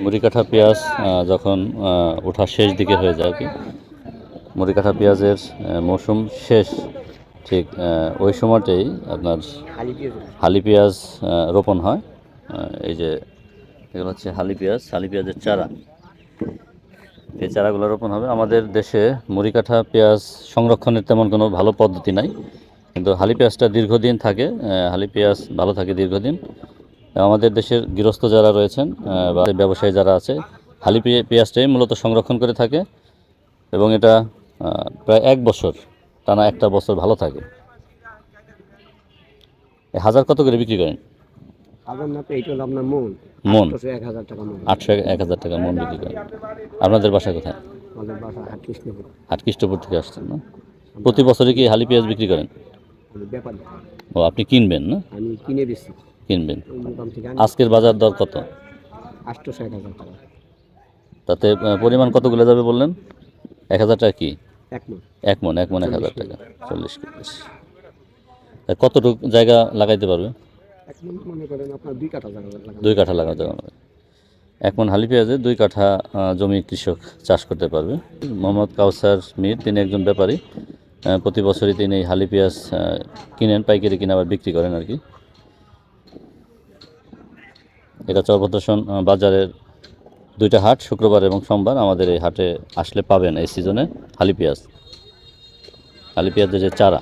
মুড়িকাঠা পেঁয়াজ যখন ওঠার শেষ দিকে হয়ে যায় আর কি, মুড়িকাঠা পেঁয়াজের মৌসুম শেষ, ঠিক ওই সময়তেই আপনার হালি পেঁয়াজ রোপণ হয়। এই যে এগুলো হচ্ছে হালি পেঁয়াজের চারা। এই চারাগুলো রোপণ হবে। আমাদের দেশে মুড়িকাঠা পেঁয়াজ সংরক্ষণের তেমন কোনো ভালো পদ্ধতি নাই, কিন্তু হালি পেঁয়াজটা দীর্ঘদিন থাকে। হালি পেঁয়াজ ভালো থাকে দীর্ঘদিন। আমাদের দেশের গৃহস্থ যারা রয়েছেন বা ব্যবসায়ী যারা আছে, হালি পেঁয়াজটাই মূলত সংরক্ষণ করে থাকে এবং এটা প্রায় 1 বছর, টানা একটা বছর ভালো থাকে। হাজার কত করে বিক্রি করেন? মন 800-1000 টাকা মন বিক্রি করেন। আপনাদের বাসা কোথায়? হাটকৃষ্ণপুর থেকে আসছেন না? প্রতি বছরই কি হালি পেঁয়াজ বিক্রি করেন? ও, আপনি কিনবেন না? আমি কিনে বেশি কিনবেন। আজকের বাজার দর কত? 800-1000 টাকা। তাতে পরিমাণ কতগুলো যাবে বললেন? 1000 টাকা কি? এক মন 1000 টাকা, 40 কেজি। কতটুকু জায়গা লাগাইতে পারবে? 2 কাঠা লাগাতে পারবে। 1 মন হালি পেঁয়াজে 2 কাঠা জমি কৃষক চাষ করতে পারবে। মোহাম্মদ কাউসার মীর, তিনি একজন ব্যাপারী। প্রতি বছরই তিনি এই হালি পেঁয়াজ কিনেন, পাইকারি কিনে আবার বিক্রি করেন আর কি। এটা চরভদ্রসন বাজারের 2টা হাট, শুক্রবার এবং সোমবার। আমাদের এই হাটে আসলে পাবেন এই সিজনে হালি পেঁয়াজের যে চারা।